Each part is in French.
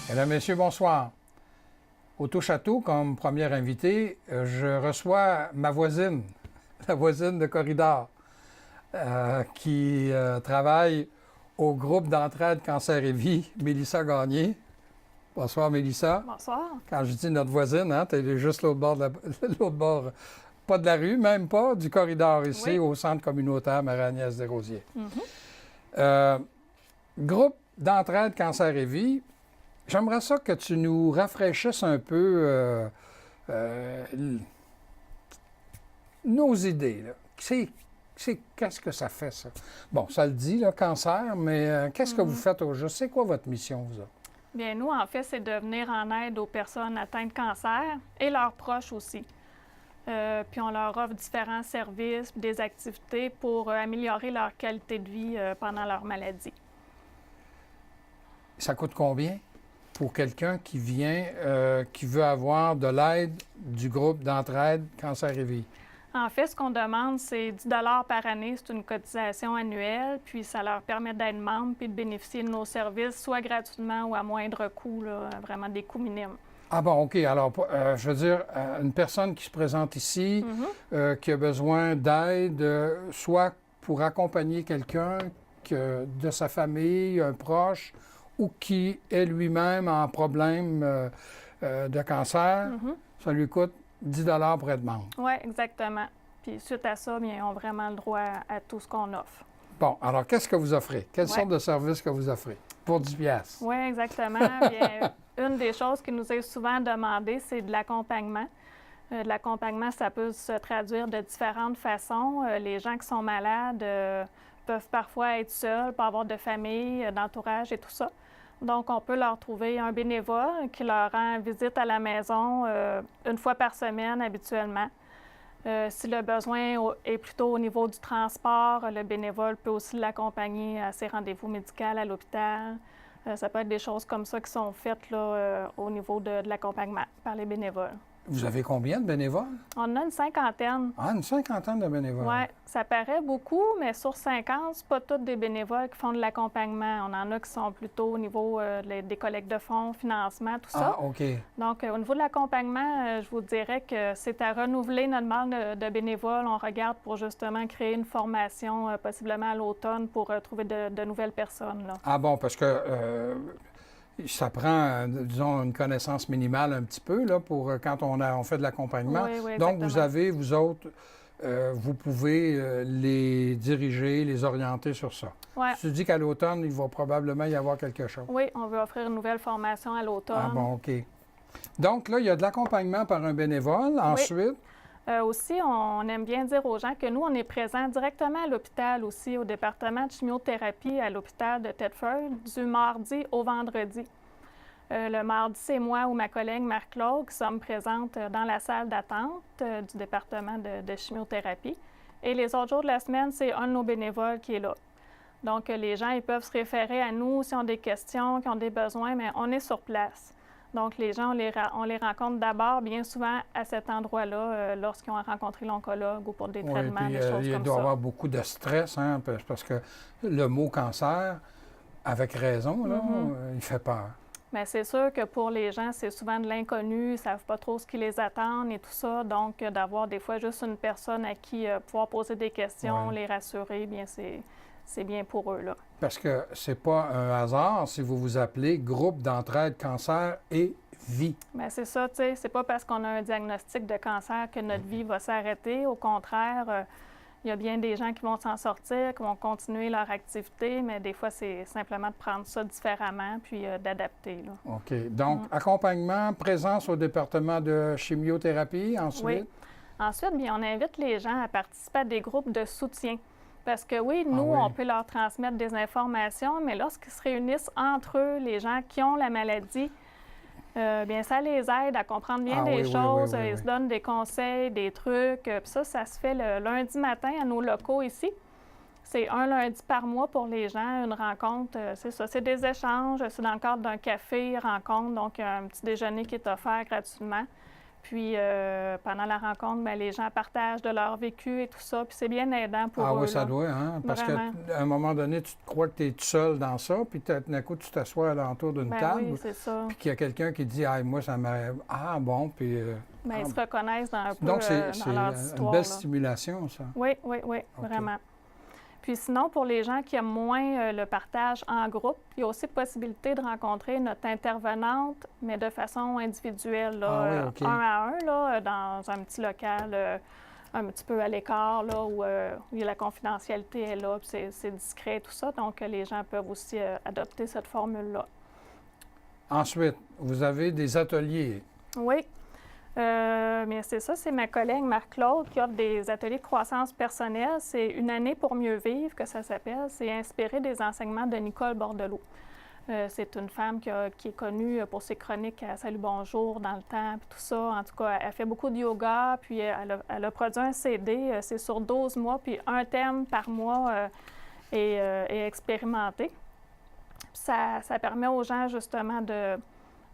Mesdames, Messieurs, bonsoir. Au Touche-à-Tout, comme première invitée, je reçois ma voisine, la voisine de corridor, qui travaille au groupe d'entraide Cancer et Vie, Mélissa Gagné. Bonsoir, Mélissa. Bonsoir. Quand je dis notre voisine, hein, tu es juste l'autre bord, l'autre bord, pas de la rue, même pas, du corridor ici, Oui. au centre communautaire Marie-Agnès Desrosiers. Mm-hmm. Groupe d'entraide Cancer et Vie. J'aimerais ça que tu nous rafraîchisses un peu nos idées. Là. Qu'est-ce que ça fait, ça? Bon, ça le dit, le cancer, mais qu'est-ce que vous faites au juste? C'est quoi votre mission, vous autres? Bien, nous, en fait, c'est de venir en aide aux personnes atteintes de cancer et leurs proches aussi. Puis on leur offre différents services, des activités pour améliorer leur qualité de vie pendant leur maladie. Ça coûte combien pour quelqu'un qui vient, qui veut avoir de l'aide du groupe d'entraide Cancer et Vie? En fait, ce qu'on demande, c'est 10 par année. C'est une cotisation annuelle, puis ça leur permet d'être membres puis de bénéficier de nos services, soit gratuitement ou à moindre coût, là, vraiment des coûts minimes. Ah bon, OK. Alors, je veux dire, une personne qui se présente ici, qui a besoin d'aide, soit pour accompagner quelqu'un de sa famille, un proche, ou qui est lui-même en problème de cancer, ça lui coûte 10 pour être membre. Oui, exactement. Puis suite à ça, bien, ils ont vraiment le droit à tout ce qu'on offre. Bon, alors qu'est-ce que vous offrez? Quelle sorte de service que vous offrez? Pour 10 piastres. Oui, exactement. Bien, une des choses qui nous est souvent demandée, c'est de l'accompagnement. De l'accompagnement, ça peut se traduire de différentes façons. Les gens qui sont malades peuvent parfois être seuls, pas avoir de famille, d'entourage et tout ça. Donc, on peut leur trouver un bénévole qui leur rend visite à la maison une fois par semaine habituellement. Si le besoin est plutôt au niveau du transport, le bénévole peut aussi l'accompagner à ses rendez-vous médicaux à l'hôpital. Ça peut être des choses comme ça qui sont faites là, au niveau de l'accompagnement par les bénévoles. Vous avez combien de bénévoles? On a une cinquantaine. Ah, une cinquantaine de bénévoles. Oui, ça paraît beaucoup, mais sur 50, c'est pas tous des bénévoles qui font de l'accompagnement. On en a qui sont plutôt au niveau des collectes de fonds, financement, tout ça. Ah, OK. Donc, au niveau de l'accompagnement, je vous dirais que c'est à renouveler notre manque de bénévoles. On regarde pour justement créer une formation, possiblement à l'automne, pour trouver de nouvelles personnes, là. Ah bon, parce que ça prend, disons, une connaissance minimale un petit peu, là, pour quand on fait de l'accompagnement. Oui, oui, donc, exactement. vous avez, vous autres, vous pouvez les diriger, les orienter sur ça. Ouais. Tu dis qu'à l'automne, il va probablement y avoir quelque chose. Oui, on veut offrir une nouvelle formation à l'automne. Ah bon, OK. Donc, là, il y a de l'accompagnement par un bénévole. Ensuite, aussi, on aime bien dire aux gens que nous, on est présents directement à l'hôpital aussi, au département de chimiothérapie à l'hôpital de Thetford, du mardi au vendredi. Le mardi, c'est moi ou ma collègue Marc-Claude qui sommes présentes dans la salle d'attente du département de chimiothérapie. Et les autres jours de la semaine, c'est un de nos bénévoles qui est là. Donc, les gens, ils peuvent se référer à nous s'ils ont des questions, qu'ils ont des besoins, mais on est sur place. Donc, les gens, on les rencontre d'abord, bien souvent, à cet endroit-là, lorsqu'ils ont rencontré l'oncologue ou pour des traitements, puis, des choses il comme doit y ça. avoir beaucoup de stress, hein, parce que le mot cancer, avec raison, là, il fait peur. Bien, c'est sûr que pour les gens, c'est souvent de l'inconnu, ils ne savent pas trop ce qui les attend et tout ça. Donc, d'avoir des fois juste une personne à qui pouvoir poser des questions, les rassurer, bien, c'est bien pour eux, là. Parce que c'est pas un hasard si vous vous appelez Groupe d'entraide Cancer et Vie. Bien, c'est ça, tu sais, c'est pas parce qu'on a un diagnostic de cancer que notre vie va s'arrêter. Au contraire, il y a bien des gens qui vont s'en sortir, qui vont continuer leur activité, mais des fois, c'est simplement de prendre ça différemment puis d'adapter, là. OK. Donc, accompagnement, présence au département de chimiothérapie, ensuite? Oui. Ensuite, bien, on invite les gens à participer à des groupes de soutien. Parce que oui, nous, on peut leur transmettre des informations, mais lorsqu'ils se réunissent entre eux, les gens qui ont la maladie, bien, ça les aide à comprendre bien des choses. Ils se donnent des conseils, des trucs. Puis ça se fait le lundi matin à nos locaux ici. C'est un lundi par mois pour les gens, une rencontre. C'est ça, c'est des échanges. C'est dans le cadre d'un café, rencontre. Donc, un petit déjeuner qui est offert gratuitement. Puis, pendant la rencontre, bien, les gens partagent de leur vécu et tout ça. Puis, c'est bien aidant pour eux. Ah oui, ça là. doit, hein? Parce Vraiment. qu'à un moment donné, tu te crois que tu es tout seul dans ça, puis tout d'un coup, tu t'assois alentour d'une Ben table, oui, c'est ça. puis qu'il y a quelqu'un qui dit « Ah, moi, ça m'arrive. Ah, bon, puis... Bien, ils se reconnaissent un peu Donc, c'est dans leur une histoire. belle là. stimulation, ça. Oui, OK. vraiment. Puis sinon, pour les gens qui aiment moins le partage en groupe, il y a aussi possibilité de rencontrer notre intervenante, mais de façon individuelle, là, Ah oui, OK. 1 à 1, là, dans un petit local un petit peu à l'écart, là, où la confidentialité est là, puis c'est discret, tout ça. Donc, les gens peuvent aussi adopter cette formule-là. Ensuite, vous avez des ateliers. Oui. Mais c'est ça, c'est ma collègue Marc-Claude qui offre des ateliers de croissance personnelle. C'est Une année pour mieux vivre que ça s'appelle. C'est inspiré des enseignements de Nicole Bordelot. C'est une femme qui est connue pour ses chroniques à Salut Bonjour dans le temps, puis tout ça. En tout cas, elle fait beaucoup de yoga, puis elle a produit un CD. C'est sur 12 mois, puis un thème par mois est expérimenté. Puis ça permet aux gens, justement, de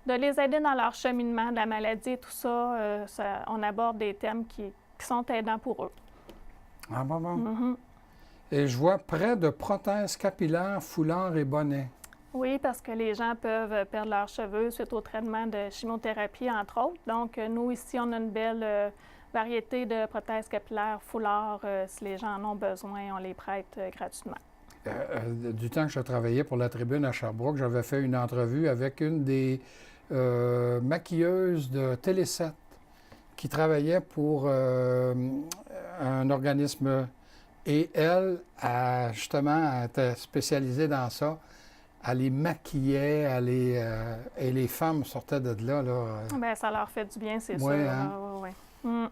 les aider dans leur cheminement de la maladie et tout ça. On aborde des thèmes qui sont aidants pour eux. Ah bon, bon. Mm-hmm. Et je vois près de prothèses capillaires, foulards et bonnets. Oui, parce que les gens peuvent perdre leurs cheveux suite au traitement de chimiothérapie, entre autres. Donc, nous, ici, on a une belle variété de prothèses capillaires, foulards. Si les gens en ont besoin, on les prête gratuitement. Du temps que je travaillais pour la Tribune à Sherbrooke, j'avais fait une entrevue avec une des maquilleuses de Télé7 qui travaillait pour un organisme. Et elle, justement, elle était spécialisée dans ça. Elle les maquillait, et les femmes sortaient de là. Bien, ça leur fait du bien, c'est sûr. Hein? Oui. Mm.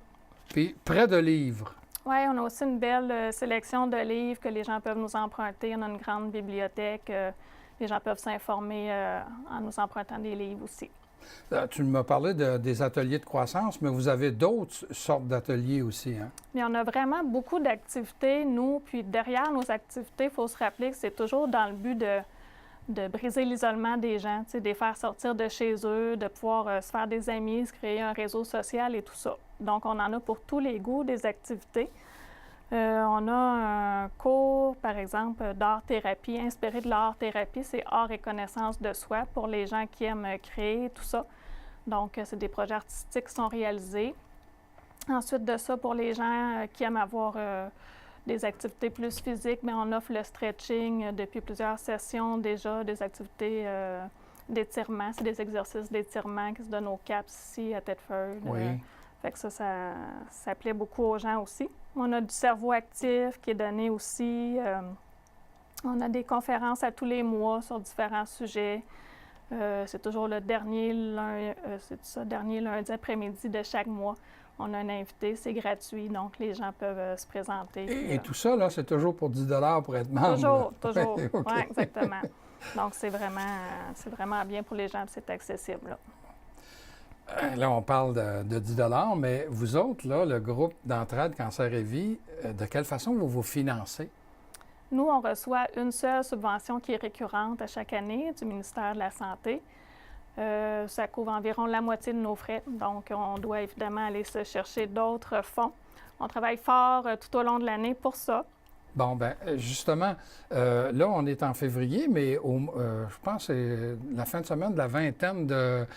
Puis, près de livres. Oui, on a aussi une belle sélection de livres que les gens peuvent nous emprunter. On a une grande bibliothèque. Les gens peuvent s'informer en nous empruntant des livres aussi. Tu m'as parlé des ateliers de croissance, mais vous avez d'autres sortes d'ateliers aussi, hein? Mais on a vraiment beaucoup d'activités, nous. Puis derrière nos activités, il faut se rappeler que c'est toujours dans le but de briser l'isolement des gens, de les faire sortir de chez eux, de pouvoir se faire des amis, se créer un réseau social et tout ça. Donc, on en a pour tous les goûts des activités. On a un cours, par exemple, d'art-thérapie, inspiré de l'art-thérapie. C'est art et connaissance de soi pour les gens qui aiment créer, tout ça. Donc, c'est des projets artistiques qui sont réalisés. Ensuite de ça, pour les gens qui aiment avoir des activités plus physiques, bien, on offre le stretching depuis plusieurs sessions déjà, des activités d'étirement. C'est des exercices d'étirement qui se donnent au CAPS ici à Thetford. Oui. Fait que ça plaît beaucoup aux gens aussi. On a du cerveau actif qui est donné aussi. On a des conférences à tous les mois sur différents sujets. C'est toujours le dernier lundi après-midi de chaque mois. On a un invité, c'est gratuit, donc les gens peuvent se présenter. Et tout ça, là, c'est toujours pour 10 $ pour être membre? Toujours. Okay. Oui, exactement. Donc, c'est vraiment bien pour les gens, c'est accessible. Là, on parle de 10 $, mais vous autres, là, le groupe d'entraide Cancer et Vie, de quelle façon vous vous financez? Nous, on reçoit une seule subvention qui est récurrente à chaque année du ministère de la Santé. Ça couvre environ la moitié de nos frais, donc on doit évidemment aller se chercher d'autres fonds. On travaille fort tout au long de l'année pour ça. Bon, bien, justement, là, on est en février, mais je pense que c'est la fin de semaine de la vingtaine de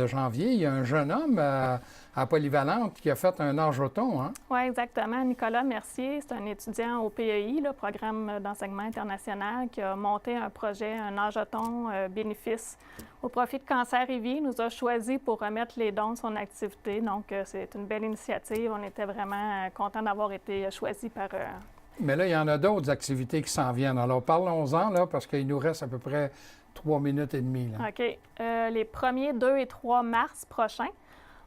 janvier, il y a un jeune homme à Polyvalente qui a fait un nage-auton, hein? Oui, exactement. Nicolas Mercier, c'est un étudiant au PEI, le Programme d'enseignement international, qui a monté un projet, un nage-auton bénéfice au profit de Cancer et Vie. Il nous a choisis pour remettre les dons de son activité. Donc, c'est une belle initiative. On était vraiment contents d'avoir été choisis par... Mais là, il y en a d'autres activités qui s'en viennent. Alors, parlons-en, là, parce qu'il nous reste à peu près 3 minutes et demie. Là. OK. Les 1er, 2 et 3 mars prochains,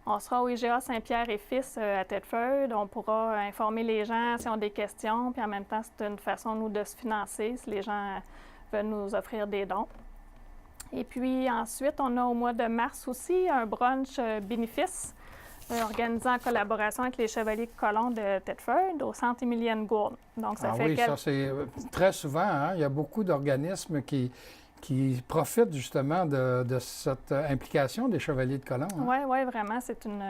on sera au IGA Saint-Pierre-et-Fils à Thetford. On pourra informer les gens s'ils ont des questions. Puis en même temps, c'est une façon, nous, de se financer si les gens veulent nous offrir des dons. Et puis ensuite, on a au mois de mars aussi un brunch bénéfice organisé en collaboration avec les Chevaliers de Colomb de Thetford au Centre Émilienne Gourde. Donc, ça fait ça, c'est très souvent, hein, il y a beaucoup d'organismes qui qui profitent justement de cette implication des Chevaliers de Colomb. Hein? Oui, vraiment, c'est une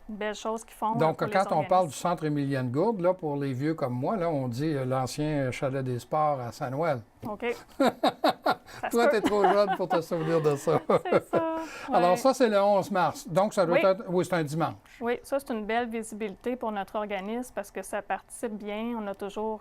belle chose qu'ils font. Donc, pour les quand on parle du organismes. centre Émilienne Gourde, là, pour les vieux comme moi, là, on dit l'ancien chalet des sports à Saint-Noël. OK. Ça se Toi, peut. tu es trop jeune pour te souvenir de ça. C'est ça. Alors, ouais. ça, c'est le 11 mars. Donc, ça doit Oui. être... Oui, c'est un dimanche. Oui, ça, c'est une belle visibilité pour notre organisme parce que ça participe bien. On a toujours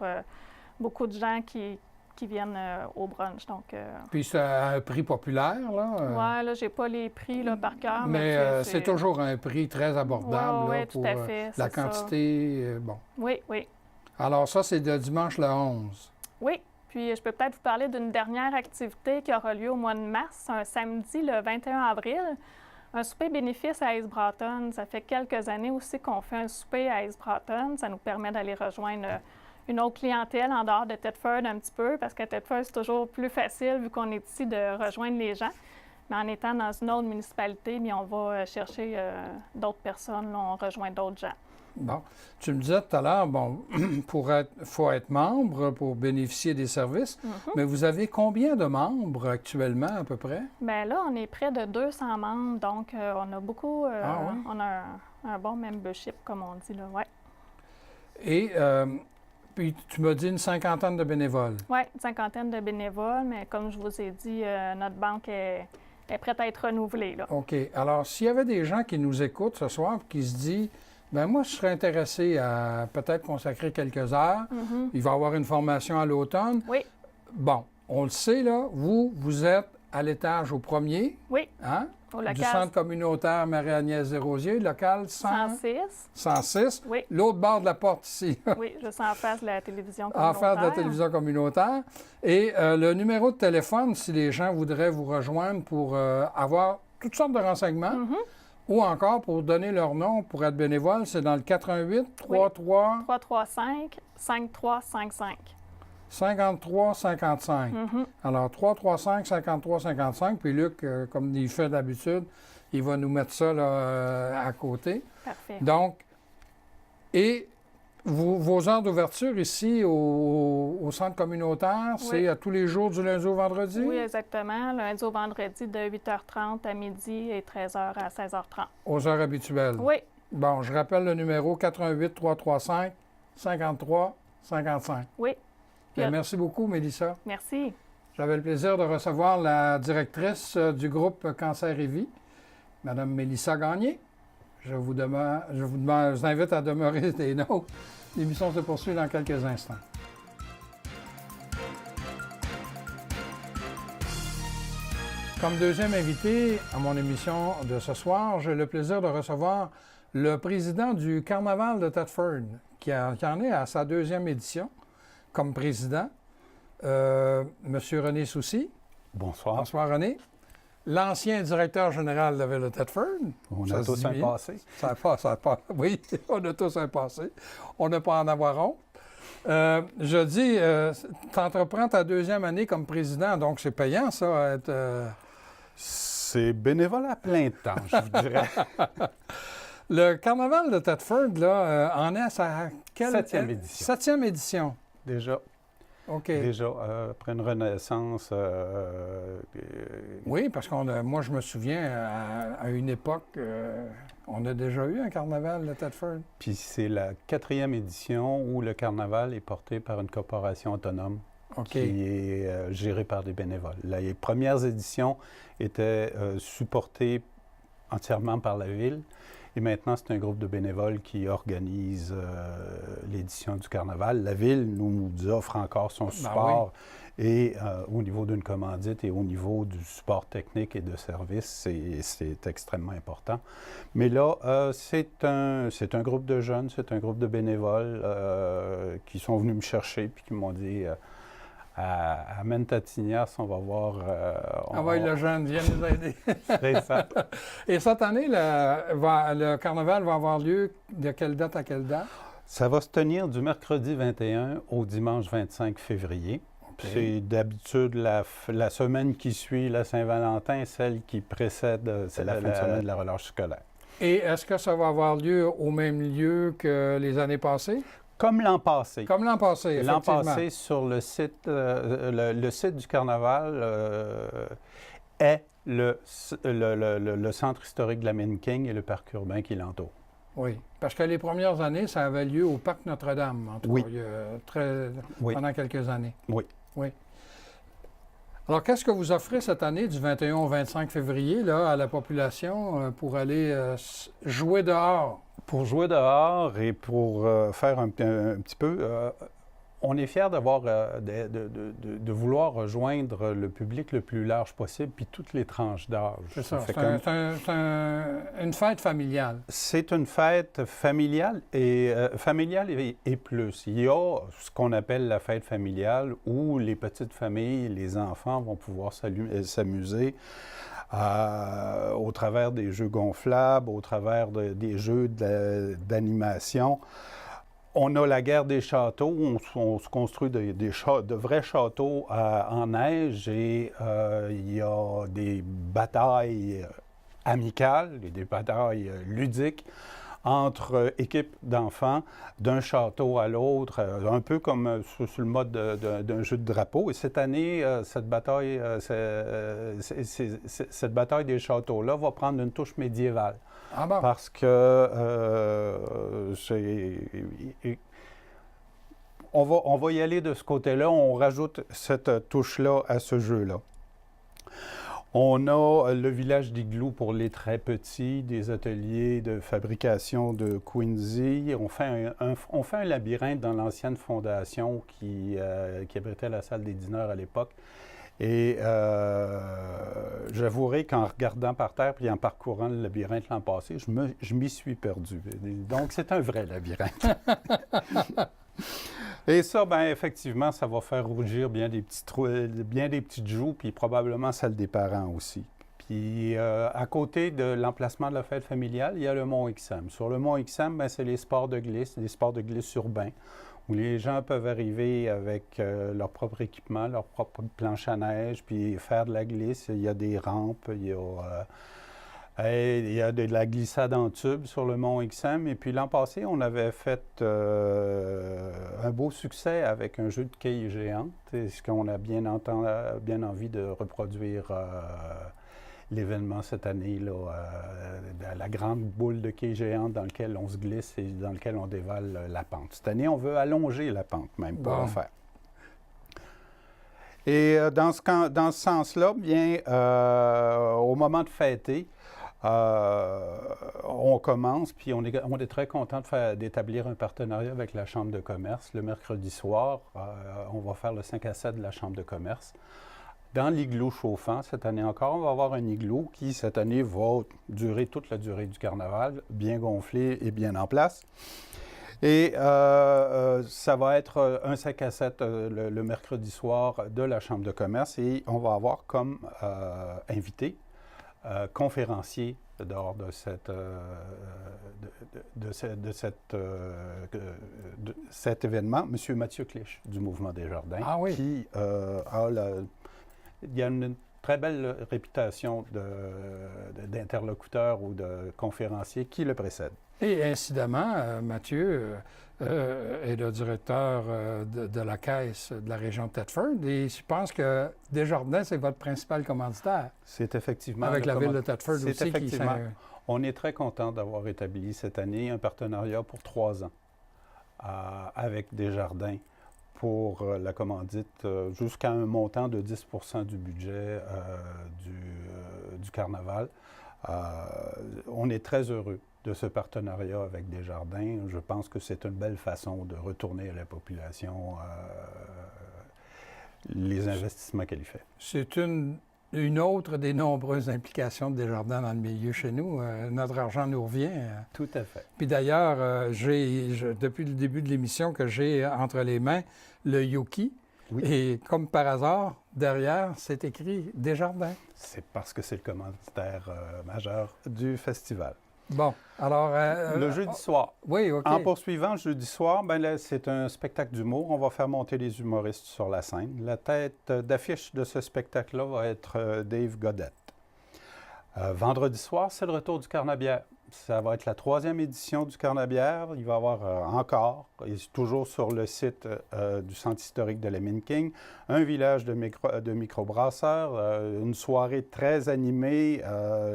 beaucoup de gens qui viennent au brunch. Donc, Puis, c'est un prix populaire, là. ouais, là, j'ai pas les prix là, par cœur, Mais mais c'est toujours un prix très abordable Ouais, là, ouais, pour tout à fait, la c'est ça. quantité. Bon. Oui, oui. Alors, ça, c'est de dimanche le 11. Oui. Puis, je peux peut-être vous parler d'une dernière activité qui aura lieu au mois de mars, un samedi, le 21 avril. Un souper bénéfice à Ace Broughton. Ça fait quelques années aussi qu'on fait un souper à Ace Broughton. Ça nous permet d'aller rejoindre une autre clientèle en dehors de Thetford un petit peu, parce qu'à Thetford, c'est toujours plus facile vu qu'on est ici de rejoindre les gens. Mais en étant dans une autre municipalité, bien, on va chercher d'autres personnes, là, on rejoint d'autres gens. Bon. Tu me disais tout à l'heure, bon, faut être membre pour bénéficier des services, mais vous avez combien de membres actuellement, à peu près? Bien là, on est près de 200 membres, donc on a beaucoup, Ah oui? on a un bon membership, comme on dit, là, ouais. Et puis, tu m'as dit une cinquantaine de bénévoles. Oui, une cinquantaine de bénévoles, mais comme je vous ai dit, notre banque est prête à être renouvelée, là. OK. Alors, s'il y avait des gens qui nous écoutent ce soir et qui se disent, bien, moi, je serais intéressé à peut-être consacrer quelques heures. Il va y avoir une formation à l'automne. Oui, Bon, on le sait, là, vous êtes à l'étage au premier, oui, hein? au Du local centre communautaire Marie-Agnès Desrosiers, local 106. 106. Oui. L'autre bord de la porte ici, Oui, juste en face de la télévision en communautaire. face de la télévision communautaire. Et le numéro de téléphone, si les gens voudraient vous rejoindre pour avoir toutes sortes de renseignements, ou encore pour donner leur nom pour être bénévole, c'est dans le 88 33 335 5355. 53 55. Alors, 335 53 55. Puis Luc, comme il fait d'habitude, il va nous mettre ça là, à côté. Parfait. Donc, et vos heures d'ouverture ici au centre communautaire, c'est à tous les jours du lundi au vendredi? Oui, exactement. Lundi au vendredi de 8h30 à midi et 13h à 16h30. Aux heures habituelles? Oui, Bon, je rappelle le numéro 88 335 53 55. oui. Bien, merci beaucoup, Mélissa. Merci. J'avais le plaisir de recevoir la directrice du groupe Cancer et Vie, Mme Mélissa Gagné. Je vous invite à demeurer des nôtres. L'émission se poursuit dans quelques instants. Comme deuxième invité à mon émission de ce soir, j'ai le plaisir de recevoir le président du Carnaval de Thetford, qui en est à sa deuxième édition comme président, M. René Soucy. Bonsoir. Bonsoir, René. L'ancien directeur général de la Ville de Thetford. On a tous un passé. Oui, on a tous un passé. On n'a pas à en avoir honte. Je dis, tu entreprends ta deuxième année comme président, donc c'est payant, ça, être... C'est bénévole à plein temps, je vous dirais. Le carnaval de Thetford, là, en est à sa... Septième édition. Septième édition. Déjà. OK. Déjà, après une renaissance. Oui, parce moi, je me souviens, à une époque, on a déjà eu un carnaval de Thetford. Puis c'est la 4e édition où le carnaval est porté par une corporation autonome qui est gérée par des bénévoles. Les premières éditions étaient supportées entièrement par la Ville. Et maintenant, c'est un groupe de bénévoles qui organise l'édition du carnaval. La Ville nous offre encore son support et au niveau d'une commandite et au niveau du support technique et de service, c'est extrêmement important. Mais là, c'est un groupe de jeunes, c'est un groupe de bénévoles qui sont venus me chercher puis qui m'ont dit à Mentatignas, on va voir... le jeune, viens nous aider. C'est ça. Et cette année, le carnaval va avoir lieu de quelle date à quelle date? Ça va se tenir du mercredi 21 au dimanche 25 février. C'est d'habitude la semaine qui suit la Saint-Valentin, celle qui précède, c'est la fin de semaine de la relâche scolaire. Et est-ce que ça va avoir lieu au même lieu que les années passées? Comme l'an passé. Comme l'an passé, effectivement. L'an passé, sur le site, le site du Carnaval est le centre historique de la Mine King et le parc urbain qui l'entoure. Oui, parce que les premières années, ça avait lieu au parc Notre-Dame, en tout cas, pendant quelques années. Oui. Oui. Alors, qu'est-ce que vous offrez cette année, du 21 au 25 février, là, à la population pour aller jouer dehors? Pour jouer dehors et pour faire un petit peu, on est fiers d'avoir, de vouloir rejoindre le public le plus large possible, puis toutes les tranches d'âge. C'est ça, c'est une fête familiale. C'est une fête familiale et plus. Il y a ce qu'on appelle la fête familiale où les petites familles, les enfants vont pouvoir s'amuser. Au travers des jeux gonflables, au travers des jeux d'animation. On a la guerre des châteaux, on se construit de vrais châteaux en neige et il y a des batailles amicales et des batailles ludiques entre équipes d'enfants d'un château à l'autre, un peu comme sur le mode d'un jeu de drapeau. Et cette année, cette bataille des châteaux-là va prendre une touche médiévale. Ah bon? Parce que on va y aller de ce côté-là, on rajoute cette touche-là à ce jeu-là. On a le village d'Igloo pour les très petits, des ateliers de fabrication de Quincy. On fait un labyrinthe dans l'ancienne fondation qui abritait la salle des dîneurs à l'époque. Et j'avouerai qu'en regardant par terre puis en parcourant le labyrinthe l'an passé, je m'y suis perdu. Donc, c'est un vrai labyrinthe. Et ça, bien, effectivement, ça va faire rougir bien des petites joues, puis probablement celles des parents aussi. Puis, à côté de l'emplacement de la fête familiale, il y a le Mont XM. Sur le Mont XM, bien, c'est les sports de glisse urbains, où les gens peuvent arriver avec leur propre équipement, leur propre planche à neige, puis faire de la glisse. Il y a des rampes, il y a de la glissade en tube sur le Mont XM. Et puis l'an passé, on avait fait un beau succès avec un jeu de quilles géantes. Est-ce qu'on a bien envie de reproduire l'événement cette année, là, la grande boule de quilles géantes dans laquelle on se glisse et dans laquelle on dévale la pente. Cette année, on veut allonger la pente même pour le faire. Et dans ce sens-là, bien, au moment de fêter, on commence, puis on est très content d'établir un partenariat avec la Chambre de commerce. Le mercredi soir, on va faire le 5 à 7 de la Chambre de commerce. Dans l'igloo chauffant, cette année encore, on va avoir un igloo qui, cette année, va durer toute la durée du carnaval, bien gonflé et bien en place. Et ça va être un 5 à 7 le mercredi soir de la Chambre de commerce et on va avoir comme invité conférencier lors de cet événement, M. Mathieu Clich du Mouvement Desjardins, qui il y a une très belle réputation d'interlocuteur ou de conférencier qui le précède. Et incidemment, Mathieu est le directeur de la Caisse de la région de Thetford et je pense que Desjardins, c'est votre principal commanditaire. C'est effectivement... Avec la ville de Thetford aussi. Effectivement. On est très content d'avoir établi cette année un partenariat pour 3 ans avec Desjardins pour la commandite jusqu'à un montant de 10 % du budget du carnaval. On est très heureux de ce partenariat avec Desjardins. Je pense que c'est une belle façon de retourner à la population les investissements qu'elle y fait. C'est une autre des nombreuses implications de Desjardins dans le milieu chez nous. Notre argent nous revient. Tout à fait. Puis d'ailleurs, depuis le début de l'émission que j'ai entre les mains le Yuki. Oui. Et comme par hasard, derrière, c'est écrit Desjardins. C'est parce que c'est le commanditaire majeur du festival. Bon, alors... le jeudi soir. Oui, OK. En poursuivant, jeudi soir, bien là, c'est un spectacle d'humour. On va faire monter les humoristes sur la scène. La tête d'affiche de ce spectacle-là va être Dave Godette. Vendredi soir, c'est le retour du carnabière. ça va être la 3e édition du Carnabière. Il va y avoir encore, et toujours sur le site du Centre historique de Lemminking, un village de microbrasseurs, une soirée très animée,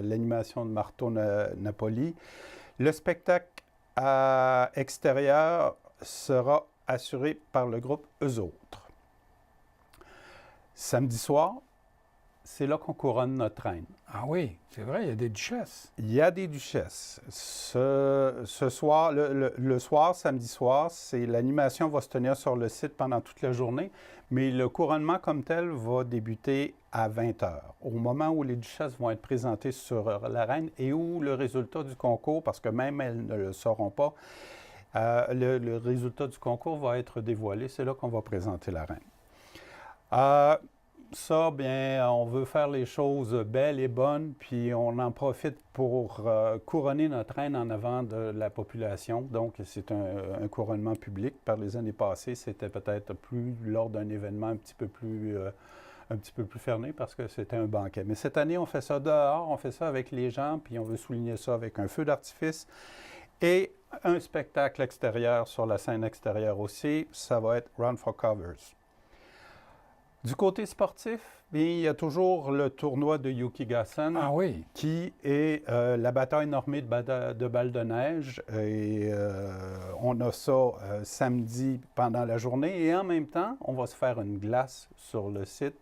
l'animation de Marteau Napoli. Le spectacle extérieur sera assuré par le groupe Eux Autres. Samedi soir, c'est là qu'on couronne notre reine. Ah oui, c'est vrai, il y a des duchesses. Il y a des duchesses. Ce soir, le soir, samedi soir, l'animation va se tenir sur le site pendant toute la journée, mais le couronnement comme tel va débuter à 20h, au moment où les duchesses vont être présentées sur la reine et où le résultat du concours, parce que même elles ne le sauront pas, le résultat du concours va être dévoilé. C'est là qu'on va présenter la reine. Ça, bien, on veut faire les choses belles et bonnes, puis on en profite pour couronner notre reine en avant de la population. Donc, c'est un couronnement public. Par les années passées, c'était peut-être plus lors d'un événement un petit peu plus fermé parce que c'était un banquet. Mais cette année, on fait ça dehors, on fait ça avec les gens, puis on veut souligner ça avec un feu d'artifice et un spectacle extérieur sur la scène extérieure aussi. Ça va être Run for Covers. Du côté sportif, bien, il y a toujours le tournoi de Yukigassen, qui est la bataille normée de balles de neige. Et on a ça samedi pendant la journée. Et en même temps, on va se faire une glace sur le site.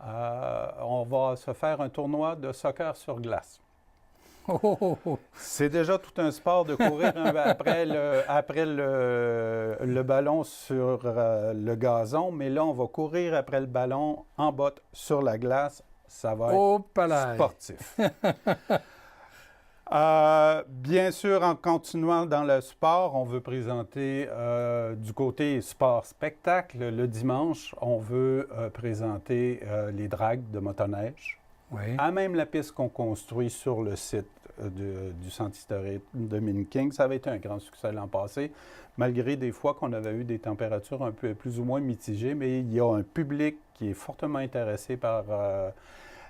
On va se faire un tournoi de soccer sur glace. C'est déjà tout un sport de courir après le ballon sur le gazon, mais là, on va courir après le ballon en botte sur la glace. Ça va être sportif. Bien sûr, en continuant dans le sport, on veut présenter du côté sport-spectacle. Le dimanche, on veut présenter les dragues de motoneige. Oui. À même la piste qu'on construit sur le site du Centre historique de Lemminking. Ça avait été un grand succès l'an passé, malgré des fois qu'on avait eu des températures un peu plus ou moins mitigées, mais il y a un public qui est fortement intéressé par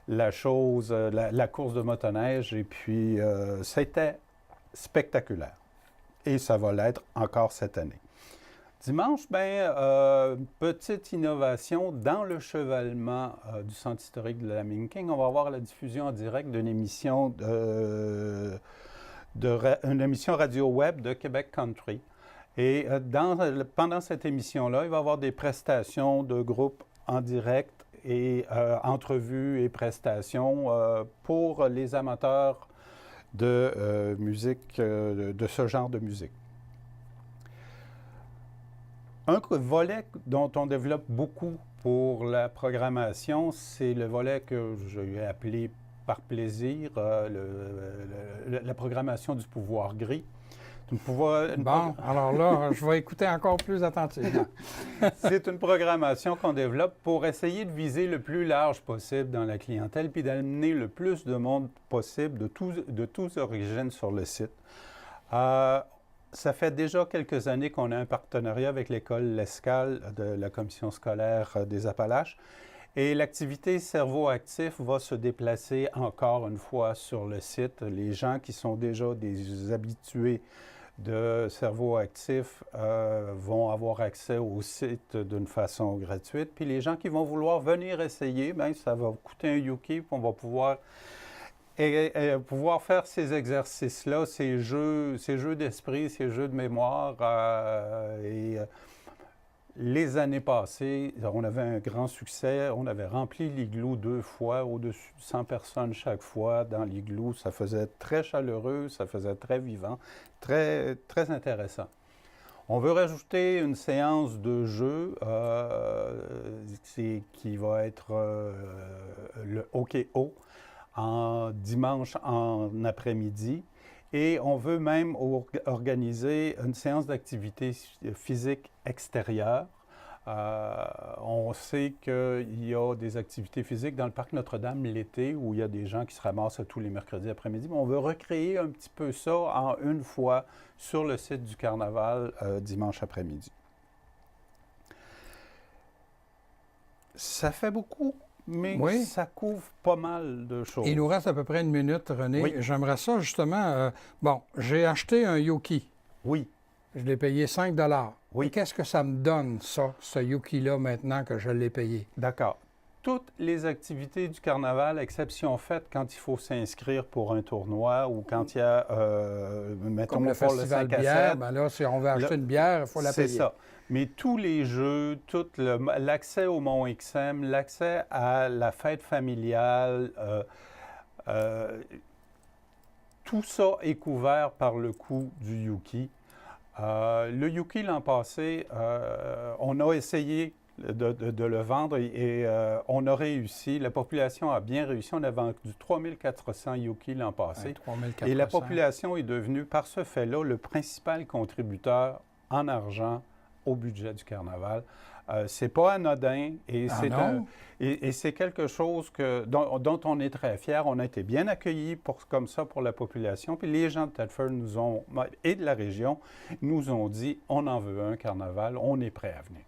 la chose, la course de motoneige, et puis c'était spectaculaire. Et ça va l'être encore cette année. Dimanche, bien, petite innovation dans le chevalement du Centre historique de Lemminking. On va avoir la diffusion en direct d'une émission, une émission radio-web de Québec Country. Et pendant cette émission-là, il va y avoir des prestations de groupes en direct et entrevues et prestations pour les amateurs de musique, de ce genre de musique. Un volet dont on développe beaucoup pour la programmation, c'est le volet que j'ai appelé par plaisir la programmation du pouvoir gris. Bon, alors là, je vais écouter encore plus attentivement. C'est une programmation qu'on développe pour essayer de viser le plus large possible dans la clientèle puis d'amener le plus de monde possible de tous origines sur le site. Ça fait déjà quelques années qu'on a un partenariat avec l'école L'Escale de la Commission scolaire des Appalaches. Et l'activité Cerveau actif va se déplacer encore une fois sur le site. Les gens qui sont déjà des habitués de Cerveau actif vont avoir accès au site d'une façon gratuite. Puis les gens qui vont vouloir venir essayer, bien, ça va coûter un Yuki, puis on va pouvoir faire ces exercices-là, ces jeux d'esprit, ces jeux de mémoire. Les années passées, on avait un grand succès. On avait rempli l'igloo 2 fois, au-dessus de 100 personnes chaque fois dans l'igloo. Ça faisait très chaleureux, ça faisait très vivant, très, très intéressant. On veut rajouter une séance de jeu qui va être le hockey-o. Dimanche en après-midi. Et on veut même organiser une séance d'activité physique extérieure. On sait qu'il y a des activités physiques dans le parc Notre-Dame l'été où il y a des gens qui se ramassent tous les mercredis après-midi. Mais on veut recréer un petit peu ça en une fois sur le site du carnaval dimanche après-midi. Ça fait beaucoup mais Oui. ça couvre pas mal de choses. Il nous reste à peu près 1 minute, René. Oui. J'aimerais ça, justement. Bon, j'ai acheté un Yuki. Oui, Je l'ai payé 5 Oui. Et qu'est-ce que ça me donne, ça, ce Yuki-là, maintenant que je l'ai payé? d'accord. Toutes les activités du carnaval, exception faite quand il faut s'inscrire pour un tournoi ou quand il y a, mettons, Comme le pour le festival 5 à bière, 7, ben là, si on veut acheter une bière, il faut la payer. c'est ça. Mais tous les jeux, l'accès au Mont XM, l'accès à la fête familiale, tout ça est couvert par le coût du Yuki. Le Yuki, l'an passé, on a essayé de le vendre et on a réussi. La population a bien réussi. On a vendu 3400 Yuki l'an passé. Ouais, 3400. Et la population est devenue, par ce fait-là, le principal contributeur en argent au budget du carnaval. C'est pas anodin et c'est quelque chose dont on est très fier. On a été bien accueillis comme ça pour la population. Puis les gens de Thetford et de la région nous ont dit on en veut un carnaval, on est prêt à venir.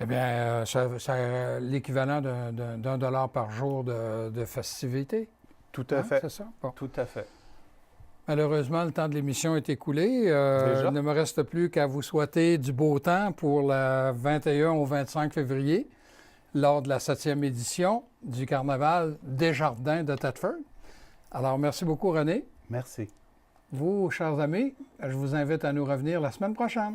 Eh bien, c'est l'équivalent d'un dollar par jour de festivité. Tout à fait. C'est ça? Bon. Tout à fait. Malheureusement, le temps de l'émission est écoulé. Déjà? Il ne me reste plus qu'à vous souhaiter du beau temps pour le 21 au 25 février, lors de la 7e édition du Carnaval des Jardins de Thetford. Alors, merci beaucoup, René. Merci. Vous, chers amis, je vous invite à nous revenir la semaine prochaine.